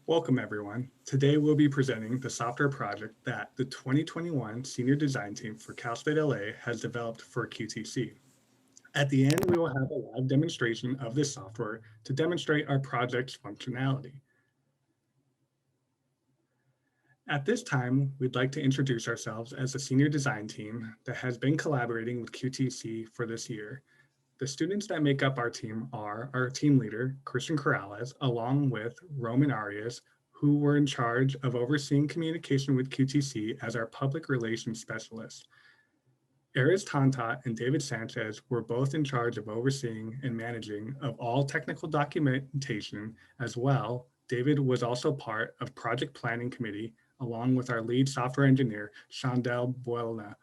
Welcome everyone. Today we'll be presenting the software project that the 2021 Senior Design Team for Cal State LA has developed for QTC. At the end, we will have a live demonstration of this software to demonstrate our project's functionality. At this time, we'd like to introduce ourselves as the Senior Design Team that has been collaborating with QTC for this year. The students that make up our team are our team leader, Cristian Corrales, along with Roman Arias, who were in charge of overseeing communication with QTC as our public relations specialists. Arias Tantat and David Sanchez were both in charge of overseeing and managing of all technical documentation as well. David was also part of project planning committee along with our lead software engineer, Chandel Buelna,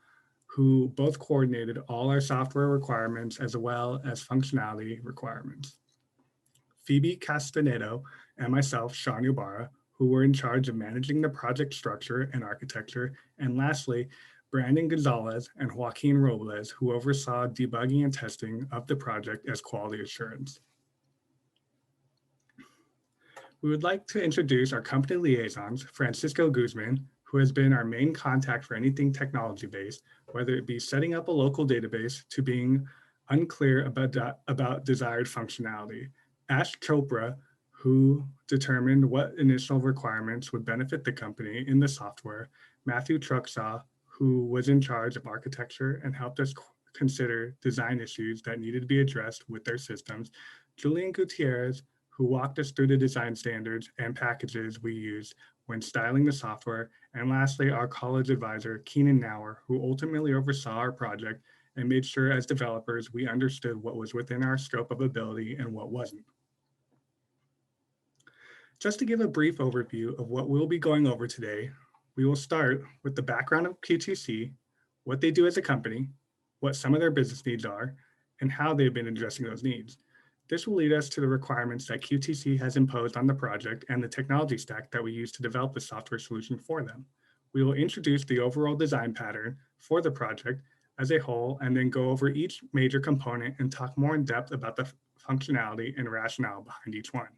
who both coordinated all our software requirements as well as functionality requirements. Phoebe Castanedo and myself, Ybarra, who were in charge of managing the project structure and architecture. And lastly, Brandon Gonzalez and Joaquin Robles, who oversaw debugging and testing of the project as quality assurance. We would like to introduce our company liaisons, Francisco Guzman, who has been our main contact for anything technology-based, whether it be setting up a local database to being unclear about desired functionality. Ash Chopra, who determined what initial requirements would benefit the company in the software. Matthew Trucksaw, who was in charge of architecture and helped us consider design issues that needed to be addressed with their systems. Julian Gutierrez, who walked us through the design standards and packages we used when styling the software. And lastly, our college advisor, Keenan Knaur, who ultimately oversaw our project and made sure as developers we understood what was within our scope of ability and what wasn't. Just to give a brief overview of what we'll be going over today, we will start with the background of QTC, what they do as a company, what some of their business needs are, and how they've been addressing those needs. This will lead us to the requirements that QTC has imposed on the project and the technology stack that we use to develop the software solution for them. We will introduce the overall design pattern for the project as a whole, and then go over each major component and talk more in depth about the functionality and rationale behind each one.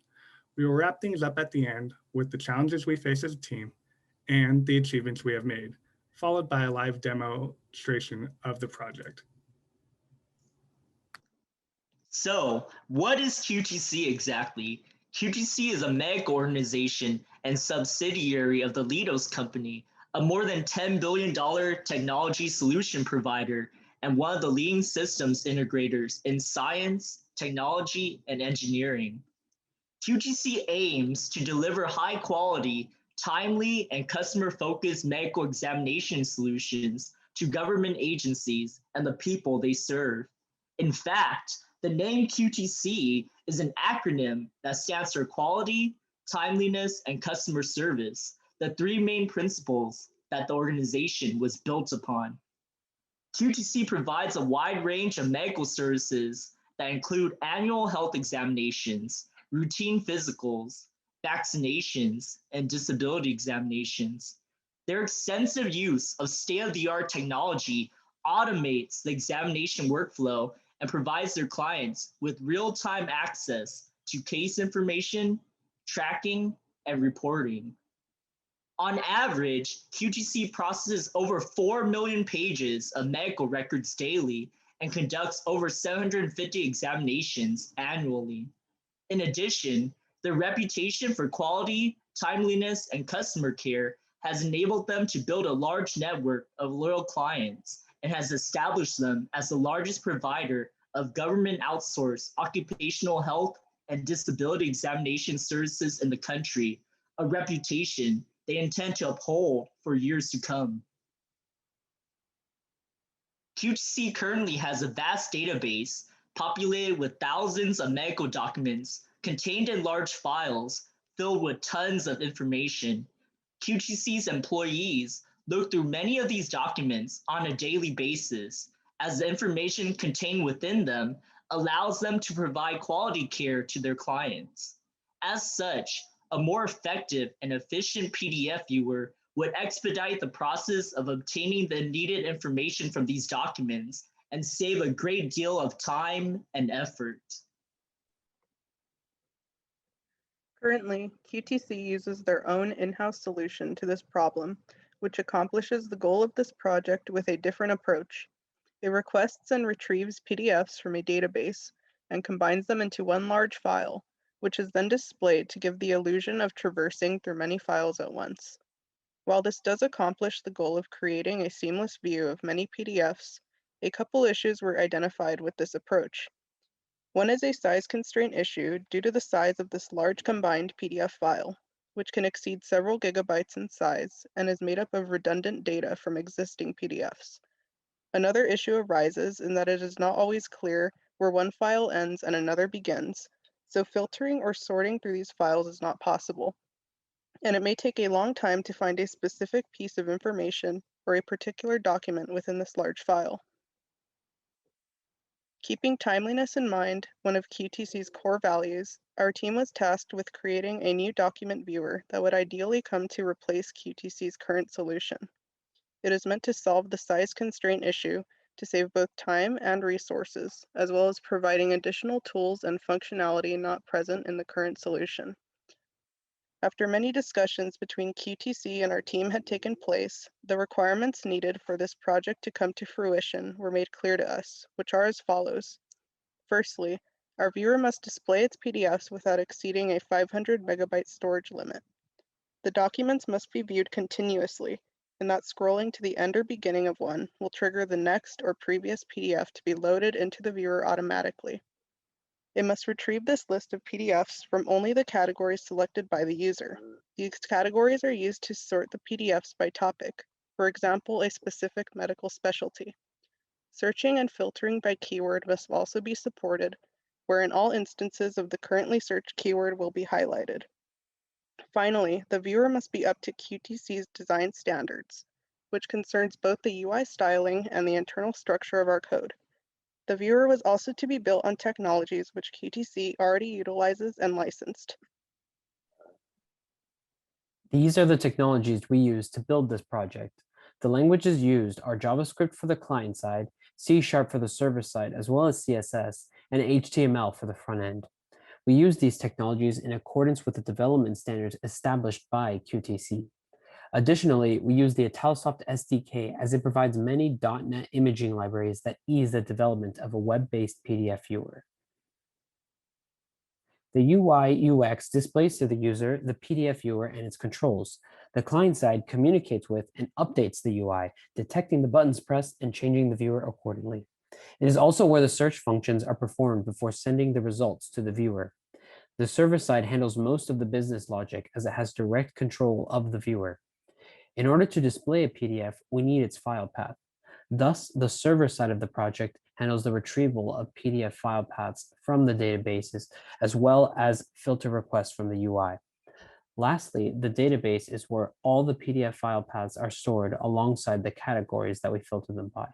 We will wrap things up at the end with the challenges we face as a team and the achievements we have made, followed by a live demonstration of the project. So, what is QTC exactly? QTC is a mega organization and subsidiary of the Lidos Company, a more than $10 billion technology solution provider and one of the leading systems integrators in science, technology, and engineering. QTC aims to deliver high quality, timely, and customer-focused medical examination solutions to government agencies and the people they serve. In fact, the name QTC is an acronym that stands for quality, timeliness, and customer service, the three main principles that the organization was built upon. QTC provides a wide range of medical services that include annual health examinations, routine physicals, vaccinations, and disability examinations. Their extensive use of state-of-the-art technology automates the examination workflow and provides their clients with real-time access to case information, tracking, and reporting. On average, QTC processes over 4 million pages of medical records daily and conducts over 750 examinations annually. In addition, their reputation for quality, timeliness, and customer care has enabled them to build a large network of loyal clients and has established them as the largest provider of government outsourced occupational health and disability examination services in the country, a reputation they intend to uphold for years to come. QTC currently has a vast database populated with thousands of medical documents contained in large files filled with tons of information. QTC's employees look through many of these documents on a daily basis, as the information contained within them allows them to provide quality care to their clients. As such, a more effective and efficient PDF viewer would expedite the process of obtaining the needed information from these documents and save a great deal of time and effort. Currently, QTC uses their own in-house solution to this problem, which accomplishes the goal of this project with a different approach. It requests and retrieves PDFs from a database and combines them into one large file, which is then displayed to give the illusion of traversing through many files at once. While this does accomplish the goal of creating a seamless view of many PDFs, a couple issues were identified with this approach. One is a size constraint issue due to the size of this large combined PDF file, which can exceed several gigabytes in size and is made up of redundant data from existing PDFs. Another issue arises in that it is not always clear where one file ends and another begins, so filtering or sorting through these files is not possible, and it may take a long time to find a specific piece of information or a particular document within this large file. Keeping timeliness in mind, one of QTC's core values, our team was tasked with creating a new document viewer that would ideally come to replace QTC's current solution. It is meant to solve the size constraint issue to save both time and resources, as well as providing additional tools and functionality not present in the current solution. After many discussions between QTC and our team had taken place, the requirements needed for this project to come to fruition were made clear to us, which are as follows. Firstly, our viewer must display its PDFs without exceeding a 500 megabyte storage limit. The documents must be viewed continuously, and that scrolling to the end or beginning of one will trigger the next or previous PDF to be loaded into the viewer automatically. It must retrieve this list of PDFs from only the categories selected by the user. These categories are used to sort the PDFs by topic, for example, a specific medical specialty. Searching and filtering by keyword must also be supported, where in all instances of the currently searched keyword will be highlighted. Finally, the viewer must be up to QTC's design standards, which concerns both the UI styling and the internal structure of our code. The viewer was also to be built on technologies which QTC already utilizes and licensed. These are the technologies we use to build this project. The languages used are JavaScript for the client side, C# for the server side, as well as CSS, and HTML for the front end. We use these technologies in accordance with the development standards established by QTC. Additionally, we use the Italsoft SDK as it provides many .NET imaging libraries that ease the development of a web-based PDF viewer. The UI UX displays to the user the PDF viewer and its controls. The client side communicates with and updates the UI, detecting the buttons pressed and changing the viewer accordingly. It is also where the search functions are performed before sending the results to the viewer. The server side handles most of the business logic as it has direct control of the viewer. In order to display a PDF, we need its file path. Thus, the server side of the project handles the retrieval of PDF file paths from the databases, as well as filter requests from the UI. Lastly, the database is where all the PDF file paths are stored alongside the categories that we filter them by.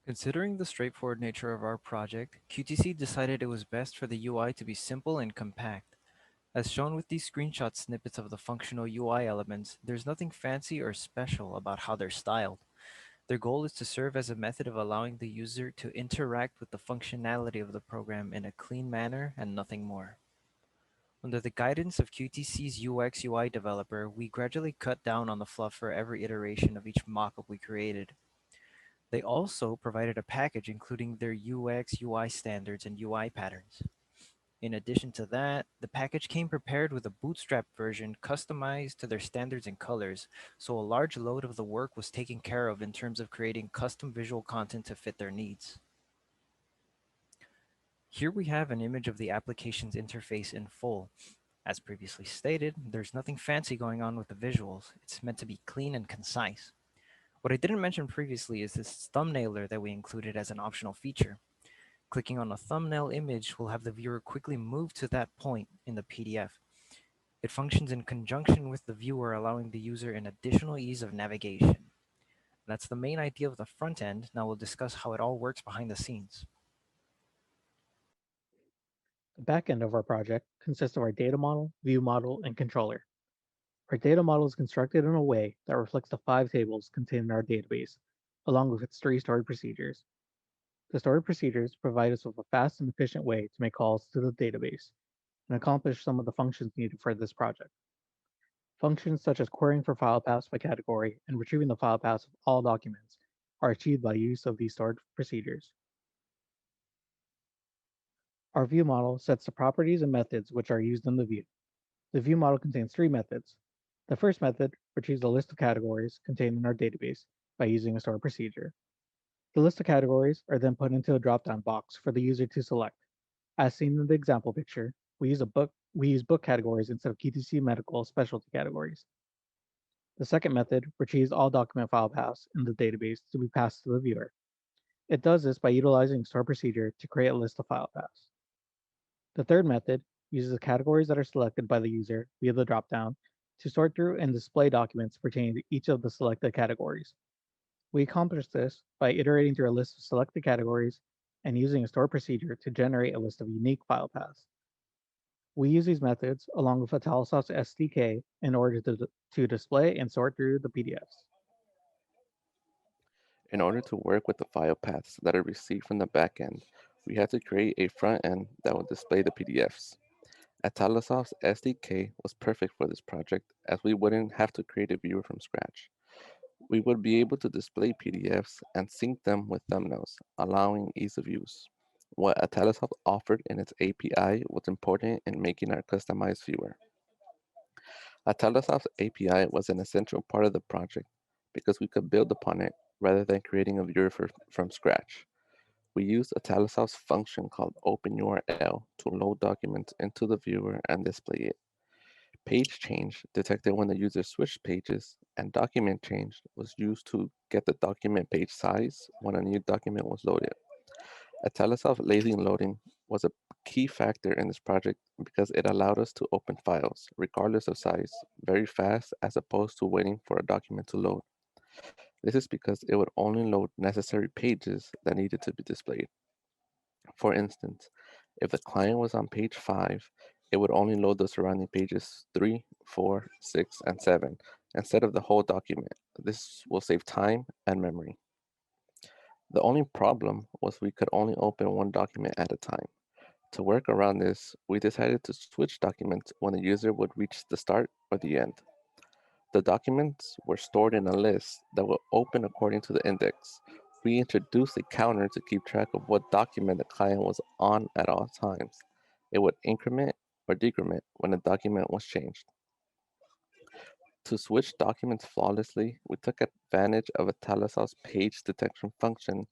Considering the straightforward nature of our project, QTC decided it was best for the UI to be simple and compact. As shown with these screenshot snippets of the functional UI elements, there's nothing fancy or special about how they're styled. Their goal is to serve as a method of allowing the user to interact with the functionality of the program in a clean manner and nothing more. Under the guidance of QTC's UX UI developer, we gradually cut down on the fluff for every iteration of each mockup we created. They also provided a package including their UX UI standards and UI patterns. In addition to that, the package came prepared with a bootstrap version customized to their standards and colors, so a large load of the work was taken care of in terms of creating custom visual content to fit their needs. Here we have an image of the application's interface in full. As previously stated, there's nothing fancy going on with the visuals. It's meant to be clean and concise. What I didn't mention previously is this thumbnailer that we included as an optional feature. Clicking on a thumbnail image will have the viewer quickly move to that point in the PDF. It functions in conjunction with the viewer, allowing the user an additional ease of navigation. That's the main idea of the front end. Now we'll discuss how it all works behind the scenes. The back end of our project consists of our data model, view model, and controller. Our data model is constructed in a way that reflects the 5 tables contained in our database, along with its 3 stored procedures. The stored procedures provide us with a fast and efficient way to make calls to the database. and accomplish some of the functions needed for this project. Functions such as querying for file paths by category and retrieving the file paths of all documents are achieved by use of these stored procedures. Our view model sets the properties and methods which are used in the view. The view model contains three methods. The first method retrieves a list of categories contained in our database by using a stored procedure. The list of categories are then put into a drop-down box for the user to select. As seen in the example picture, we use book categories instead of QTC medical specialty categories. The second method retrieves all document file paths in the database to be passed to the viewer. It does this by utilizing a stored procedure to create a list of file paths. The third method uses the categories that are selected by the user via the dropdown to sort through and display documents pertaining to each of the selected categories. We accomplish this by iterating through a list of selected categories and using a stored procedure to generate a list of unique file paths. We use these methods along with Italicsoft's SDK in order to display and sort through the PDFs. In order to work with the file paths that are received from the backend, we had to create a front end that would display the PDFs. Italicsoft's SDK was perfect for this project as we wouldn't have to create a viewer from scratch. We would be able to display PDFs and sync them with thumbnails, allowing ease of use. What Italicsoft offered in its API was important in making our customized viewer. Italicsoft's API was an essential part of the project because we could build upon it rather than creating a viewer from scratch. We used Italicsoft's function called OpenURL to load documents into the viewer and display it. Page change detected when the user switched pages, and document change was used to get the document page size when a new document was loaded. Italicsoft lazy loading was a key factor in this project because it allowed us to open files, regardless of size, very fast as opposed to waiting for a document to load. This is because it would only load necessary pages that needed to be displayed. For instance, if the client was on page 5, it would only load the surrounding pages 3, 4, 6, and 7 instead of the whole document. This will save time and memory. The only problem was we could only open one document at a time. To work around this, we decided to switch documents when the user would reach the start or the end. The documents were stored in a list that would open according to the index. We introduced a counter to keep track of what document the client was on at all times. It would increment or decrement when a document was changed. To switch documents flawlessly, we took advantage of Italicsoft's page detection function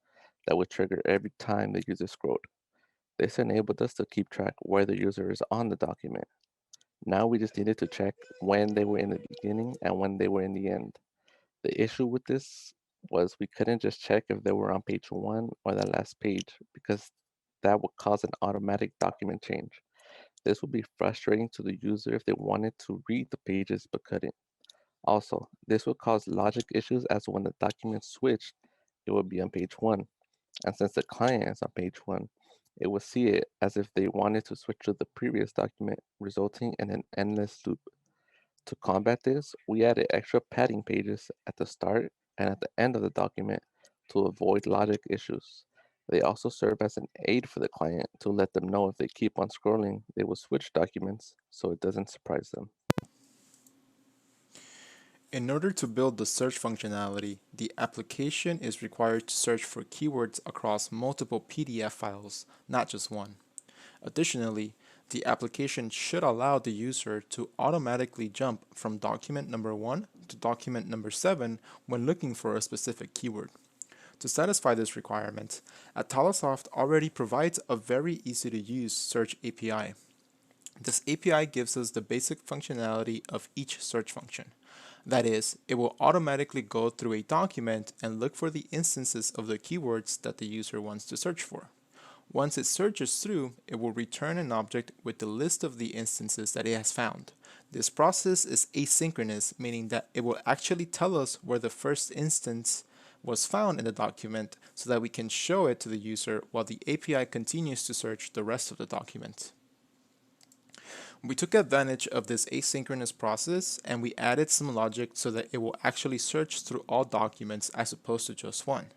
that would trigger every time the user scrolled. This enabled us to keep track where the user is on the document. Now we just needed to check when they were in the beginning and when they were in the end. The issue with this was we couldn't just check if they were on page 1 or the last page because that would cause an automatic document change. This would be frustrating to the user if they wanted to read the pages but couldn't. Also, this would cause logic issues as when the document switched, it would be on page 1. And since the client is on page 1, it would see it as if they wanted to switch to the previous document, resulting in an endless loop. To combat this, we added extra padding pages at the start and at the end of the document to avoid logic issues. They also serve as an aid for the client to let them know if they keep on scrolling, they will switch documents so it doesn't surprise them. In order to build the search functionality, the application is required to search for keywords across multiple PDF files, not just one. Additionally, the application should allow the user to automatically jump from document number 1 to document number 7 when looking for a specific keyword. To satisfy this requirement, Italicsoft already provides a very easy to use search API. This API gives us the basic functionality of each search function. That is, it will automatically go through a document and look for the instances of the keywords that the user wants to search for. Once it searches through, it will return an object with the list of the instances that it has found. This process is asynchronous, meaning that it will actually tell us where the first instance was found in the document so that we can show it to the user while the API continues to search the rest of the document. We took advantage of this asynchronous process and we added some logic so that it will actually search through all documents as opposed to just one.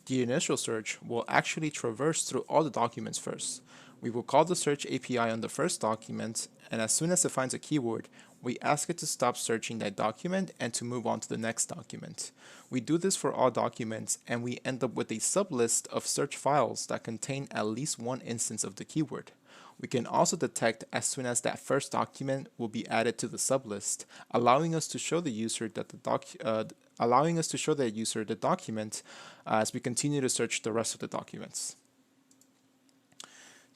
The initial search will actually traverse through all the documents first. We will call the search API on the first document, and as soon as it finds a keyword, we ask it to stop searching that document and to move on to the next document. We do this for all documents, and we end up with a sublist of search files that contain at least one instance of the keyword. We can also detect as soon as that first document will be added to the sublist, allowing us to show the user that the document as we continue to search the rest of the documents.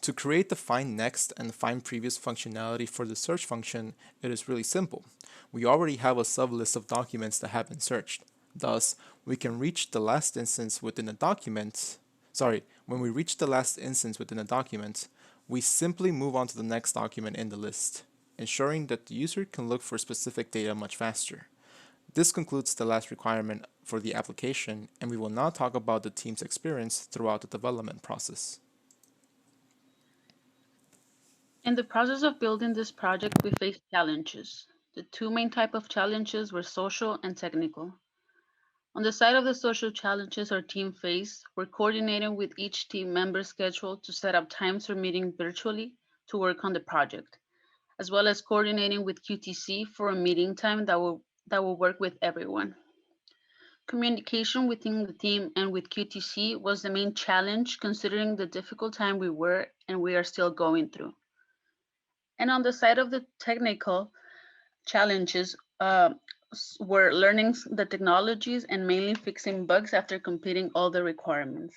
To create the find next and find previous functionality for the search function, it is really simple. We already have a sublist of documents that have been searched. Thus, we can reach the last instance within a document. When we reach the last instance within a document, we simply move on to the next document in the list, ensuring that the user can look for specific data much faster. This concludes the last requirement for the application, and we will now talk about the team's experience throughout the development process. In the process of building this project, we faced challenges. The two main types of challenges were social and technical. On the side of the social challenges our team faced, we're coordinating with each team member's schedule to set up times for meeting virtually to work on the project, as well as coordinating with QTC for a meeting time that will work with everyone. Communication within the team and with QTC was the main challenge considering the difficult time we were and we are still going through. And on the side of the technical challenges, were learning the technologies and mainly fixing bugs after completing all the requirements.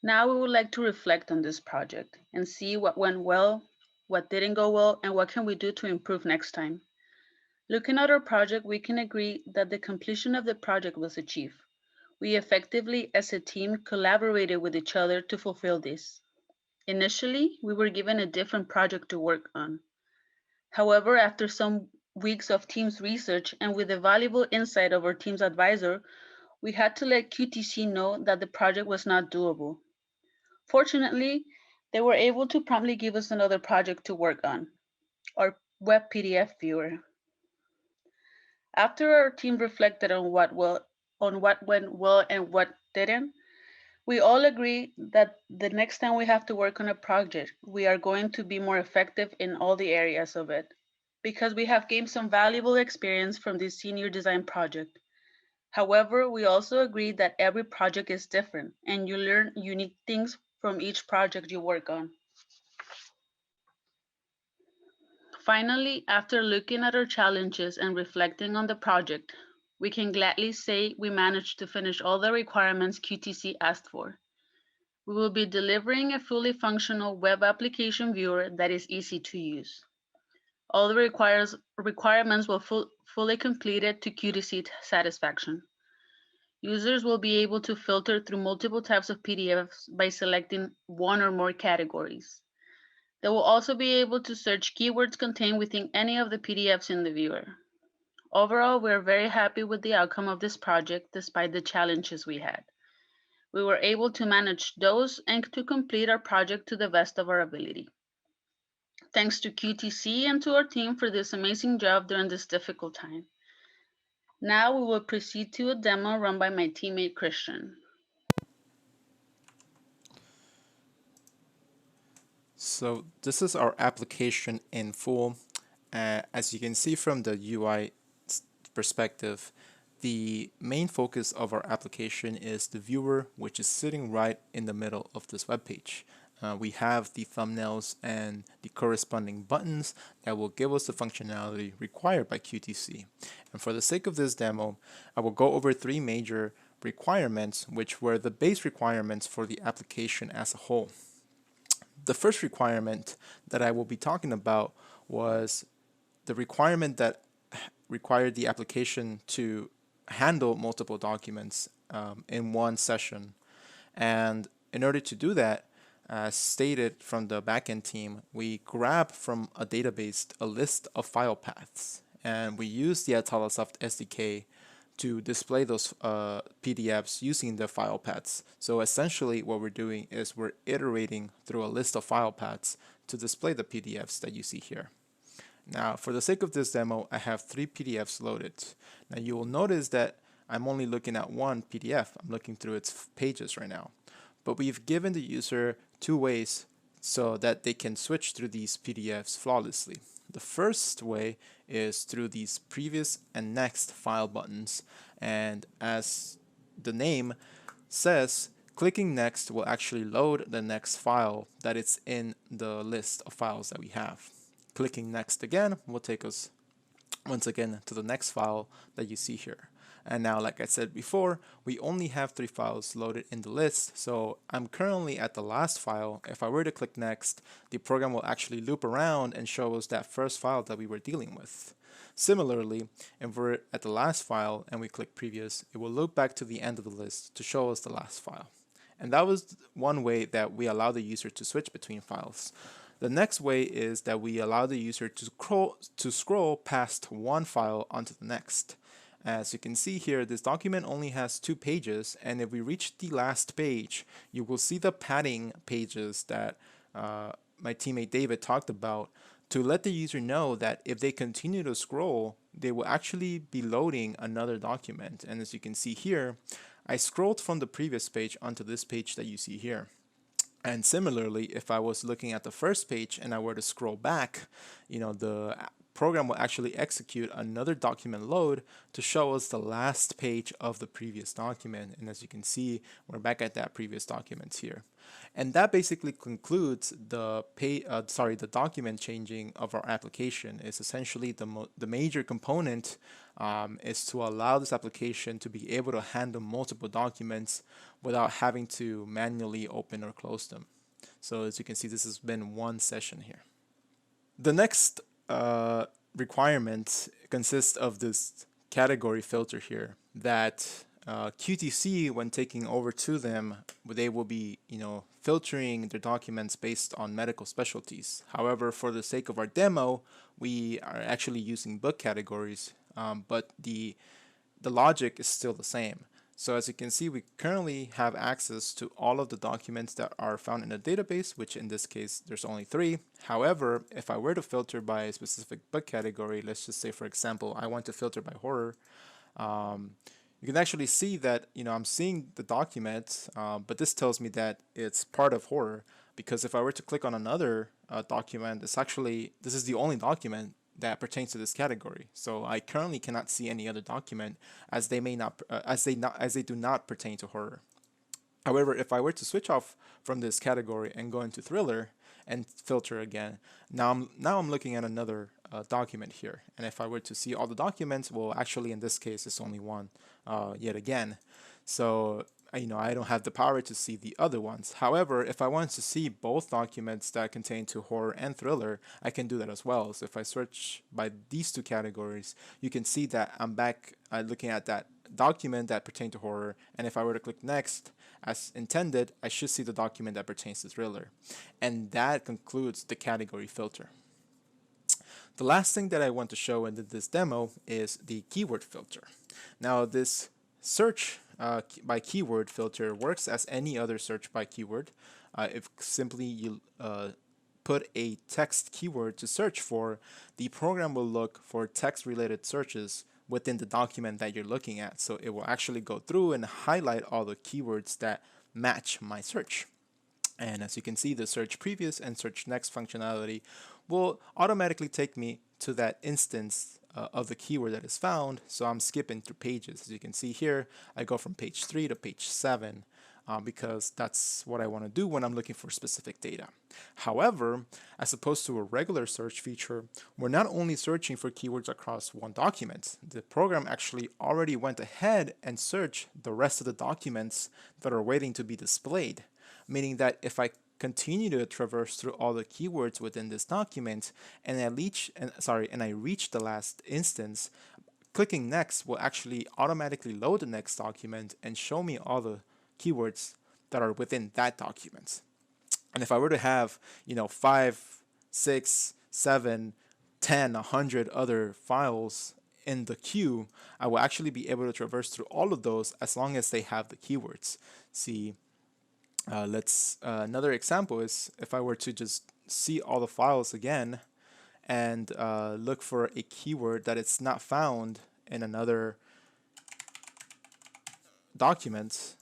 Now we would like to reflect on this project and see what went well, what didn't go well, and what can we do to improve next time. Looking at our project, we can agree that the completion of the project was achieved. We effectively, as a team, collaborated with each other to fulfill this. Initially, we were given a different project to work on. However, after some weeks of team's research and with the valuable insight of our team's advisor, we had to let QTC know that the project was not doable. Fortunately, they were able to promptly give us another project to work on, our web PDF viewer. After our team reflected on what went well and what didn't, we all agree that the next time we have to work on a project, we are going to be more effective in all the areas of it, because we have gained some valuable experience from this senior design project. However, we also agree that every project is different and you learn unique things from each project you work on. Finally, after looking at our challenges and reflecting on the project, we can gladly say we managed to finish all the requirements QTC asked for. We will be delivering a fully functional web application viewer that is easy to use. All the requirements will fully completed to QTC satisfaction. Users will be able to filter through multiple types of PDFs by selecting one or more categories. They will also be able to search keywords contained within any of the PDFs in the viewer. Overall, we are very happy with the outcome of this project despite the challenges we had. We were able to manage those and to complete our project to the best of our ability. Thanks to QTC and to our team for this amazing job during this difficult time. Now we will proceed to a demo run by my teammate Cristian. So this is our application in full. As you can see from the UI perspective, the main focus of our application is the viewer, which is sitting right in the middle of this web page. We have the thumbnails and the corresponding buttons that will give us the functionality required by QTC. And for the sake of this demo, I will go over three major requirements, which were the base requirements for the application as a whole. The first requirement that I will be talking about was the requirement that required the application to handle multiple documents in one session. And in order to do that, as stated from the backend team, we grab from a database a list of file paths, and we use the ItaliSoft SDK to display those PDFs using the file paths. So essentially what we're doing is we're iterating through a list of file paths to display the PDFs that you see here. Now, for the sake of this demo, I have 3 PDFs loaded. Now you will notice that I'm only looking at one PDF. I'm looking through its pages right now. but we've given the user two ways so that they can switch through these PDFs flawlessly. The first way is through these previous and next file buttons, and as the name says, clicking next will actually load the next file that it's in the list of files that we have. Clicking next again will take us once again to the next file that you see here. And now, like I said before, we only have 3 files loaded in the list, so I'm currently at the last file. If I were to click next, the program will actually loop around and show us that first file that we were dealing with. Similarly, if we're at the last file and we click previous, it will loop back to the end of the list to show us the last file. And that was one way that we allow the user to switch between files. The next way is that we allow the user to scroll past one file onto the next. As you can see here, this document only has 2 pages, and if we reach the last page, you will see the padding pages that my teammate David talked about to let the user know that if they continue to scroll, they will actually be loading another document. And as you can see here, I scrolled from the previous page onto this page that you see here. And similarly, if I was looking at the first page and I were to scroll back, the program will actually execute another document load to show us the last page of the previous document. And as you can see, we're back at that previous document here. And that basically concludes the document changing of our application. Is essentially the major component is to allow this application to be able to handle multiple documents without having to manually open or close them. So as you can see, this has been one session here. The next requirement consists of this category filter here that QTC, when taking over to them, they will be filtering their documents based on medical specialties. However, for the sake of our demo, we are actually using book categories, but the logic is still the same. So as you can see, we currently have access to all of the documents that are found in a database, which in this case, there's only 3. However, if I were to filter by a specific book category, let's just say, for example, I want to filter by horror, you can actually see that, I'm seeing the document, but this tells me that it's part of horror, because if I were to click on another document, this is the only document that pertains to this category. So I currently cannot see any other document as they do not pertain to horror. However, if I were to switch off from this category and go into thriller and filter again, now I'm looking at another document here. And if I were to see all the documents, well, actually in this case it's only one yet again. So I don't have the power to see the other ones. However, if I want to see both documents that contain to horror and thriller, I can do that as well. So if I search by these 2 categories, you can see that I'm back looking at that document that pertains to horror. And if I were to click next, as intended, I should see the document that pertains to thriller. And that concludes the category filter. The last thing that I want to show in this demo is the keyword filter. Now, this search by keyword filter works as any other search by keyword. If simply you put a text keyword to search for, the program will look for text-related searches within the document that you're looking at. So it will actually go through and highlight all the keywords that match my search. And as you can see, the search previous and search next functionality will automatically take me to that instance of the keyword that is found. So I'm skipping through pages. As you can see here, I go from page 3 to page 7 because that's what I want to do when I'm looking for specific data. However, as opposed to a regular search feature, we're not only searching for keywords across one document. The program actually already went ahead and searched the rest of the documents that are waiting to be displayed, meaning that if I continue to traverse through all the keywords within this document and I reach the last instance, clicking next will actually automatically load the next document and show me all the keywords that are within that document. And if I were to have 5, 6, 7, 10, 100 other files in the queue, I will actually be able to traverse through all of those as long as they have the keywords. See, another example is if I were to just see all the files again and look for a keyword that it's not found in another document.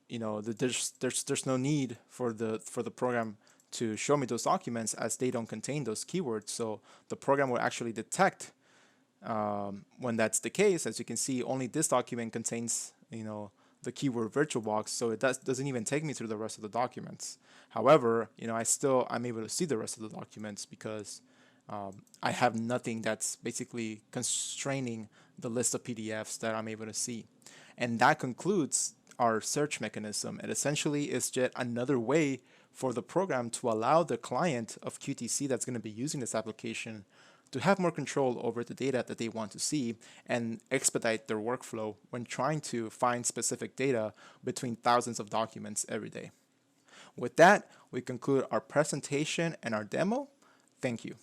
there's no need for the program to show me those documents as they don't contain those keywords. So the program will actually detect when that's the case. As you can see, only this document contains the keyword VirtualBox, so it doesn't even take me through the rest of the documents. However, I'm able to see the rest of the documents because I have nothing that's basically constraining the list of PDFs that I'm able to see. And that concludes our search mechanism. It essentially is just another way for the program to allow the client of QTC that's going to be using this application to have more control over the data that they want to see and expedite their workflow when trying to find specific data between thousands of documents every day. With that, we conclude our presentation and our demo. Thank you.